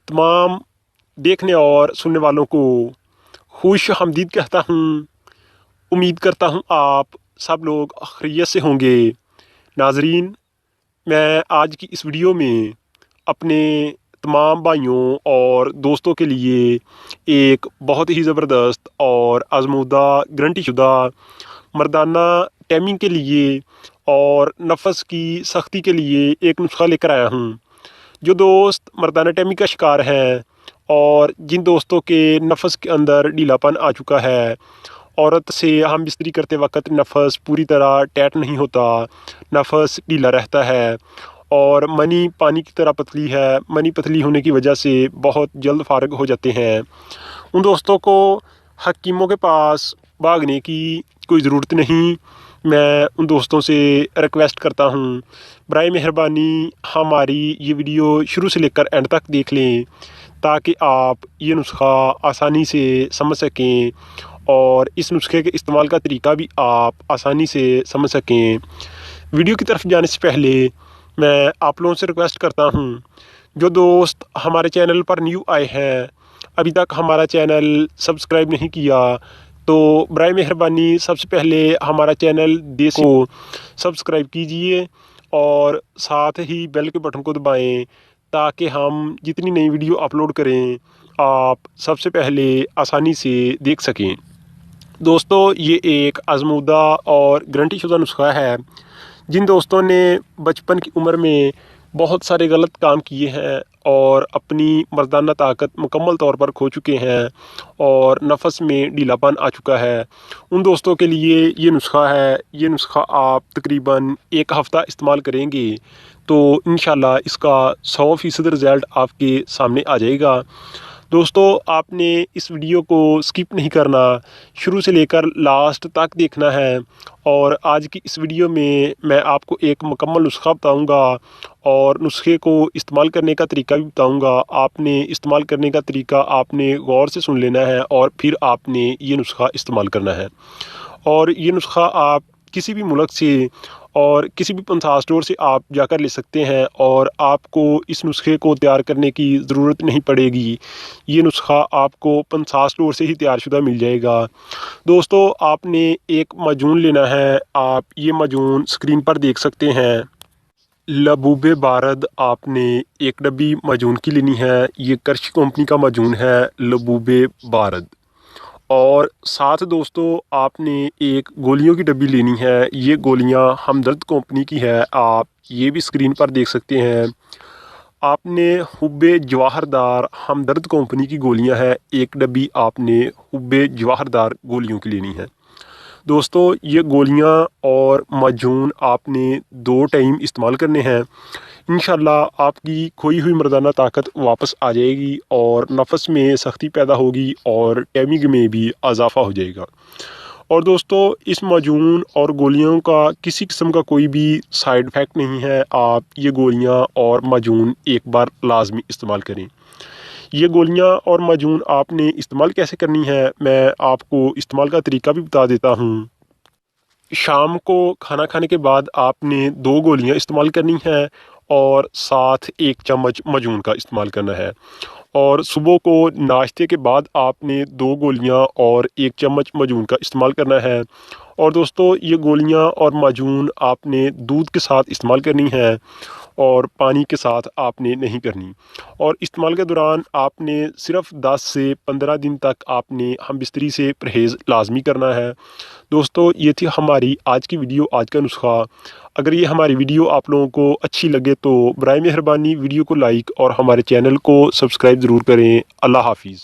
तमाम देखने और सुनने वालों को खुश हमदीद कहता हूँ। उम्मीद करता हूँ आप सब लोग खैरियत से होंगे। नाजरीन, मैं आज की इस वीडियो में अपने तमाम भाइयों और दोस्तों के लिए एक बहुत ही ज़बरदस्त और आजमूदा गारंटी शुदा मर्दाना टैमिंग के लिए और नफस की सख्ती के लिए एक नुस्खा लेकर आया हूँ। जो दोस्त मर्दाना टैमिंग का शिकार हैं और जिन दोस्तों के नफस के अंदर ढीलापन आ चुका है, औरत से हम बिस्तरी करते वक्त नफस पूरी तरह टाइट नहीं होता, नफस ढीला रहता है और मनी पानी की तरह पतली है, मनी पतली होने की वजह से बहुत जल्द फारग हो जाते हैं, उन दोस्तों को हकीमों के पास भागने की कोई ज़रूरत नहीं। मैं उन दोस्तों से रिक्वेस्ट करता हूँ, बराए मेहरबानी हमारी ये वीडियो शुरू से लेकर एंड तक देख लें ताकि आप ये नुस्खा आसानी से समझ सकें और इस नुस्खे के इस्तेमाल का तरीका भी आप आसानी से समझ सकें। वीडियो की तरफ जाने से पहले मैं आप लोगों से रिक्वेस्ट करता हूँ, जो दोस्त हमारे चैनल पर न्यू आए हैं, अभी तक हमारा चैनल सब्सक्राइब नहीं किया, तो बराए मेहरबानी सबसे पहले हमारा चैनल देसी को सब्सक्राइब कीजिए और साथ ही बेल के बटन को दबाएं ताकि हम जितनी नई वीडियो अपलोड करें आप सबसे पहले आसानी से देख सकें। दोस्तों, ये एक आजमूदा और गारंटी शुदा नुस्खा है। जिन दोस्तों ने बचपन की उम्र में बहुत सारे गलत काम किए हैं और अपनी मर्दाना ताकत मुकम्मल तौर पर खो चुके हैं और नफस में ढीलापन आ चुका है, उन दोस्तों के लिए ये नुस्खा है। ये नुस्खा आप तकरीबन एक हफ़्ता इस्तेमाल करेंगे तो इंशाल्लाह इसका 100% रिज़ल्ट आपके सामने आ जाएगा। दोस्तों, आपने इस वीडियो को स्किप नहीं करना, शुरू से लेकर लास्ट तक देखना है और आज की इस वीडियो में मैं आपको एक मुकम्मल नुस्खा बताऊंगा और नुस्खे को इस्तेमाल करने का तरीका भी बताऊंगा। आपने इस्तेमाल करने का तरीका आपने गौर से सुन लेना है और फिर आपने ये नुस्खा इस्तेमाल करना है। और ये नुस्खा आप किसी भी मुल्क से और किसी भी पंसार स्टोर से आप जाकर ले सकते हैं और आपको इस नुस्खे को तैयार करने की ज़रूरत नहीं पड़ेगी। ये नुस्खा आपको पंसार स्टोर से ही तैयार शुदा मिल जाएगा। दोस्तों, आपने एक माजून लेना है। आप ये माजून स्क्रीन पर देख सकते हैं। लबूबे बारद आपने एक डब्बी माजून की लेनी है। ये करश कंपनी का माजून है, लबूबे बारद। और साथ दोस्तों, आपने एक गोलियों की डब्बी लेनी है। ये गोलियां हमदर्द कंपनी की है, आप ये भी स्क्रीन पर देख सकते हैं। आपने हुब्बे जवाहरदार हमदर्द कंपनी की गोलियां हैं, एक डब्बी आपने हुब्बे जवाहरदार गोलियों की लेनी है। दोस्तों, ये गोलियां और माजून आपने 2 टाइम इस्तेमाल करने हैं। इंशाल्लाह आपकी खोई हुई मर्दाना ताकत वापस आ जाएगी और नफस में सख्ती पैदा होगी और टैमिंग में भी इजाफा हो जाएगा। और दोस्तों, इस माजून और गोलियों का किसी किस्म का कोई भी साइड इफ़ेक्ट नहीं है। आप ये गोलियां और माजून एक बार लाजमी इस्तेमाल करें। ये गोलियां और माजून आपने इस्तेमाल कैसे करनी है, मैं आपको इस्तेमाल का तरीका भी बता देता हूँ। शाम को खाना खाने के बाद आपने 2 गोलियां इस्तेमाल करनी है और साथ 1 चम्मच माजून का इस्तेमाल करना है। और सुबह को नाश्ते के बाद आपने 2 गोलियां और 1 चम्मच माजून का इस्तेमाल करना है। और दोस्तों, ये गोलियां और माजून आपने दूध के साथ इस्तेमाल करनी है और पानी के साथ आपने नहीं करनी। और इस्तेमाल के दौरान आपने सिर्फ 10 से 15 दिन तक आपने हम बिस्तरी से परहेज़ लाजमी करना है। दोस्तों, ये थी हमारी आज की वीडियो, आज का नुस्खा। अगर ये हमारी वीडियो आप लोगों को अच्छी लगे तो बराए मेहरबानी वीडियो को लाइक और हमारे चैनल को सब्सक्राइब ज़रूर करें। अल्लाह हाफिज़।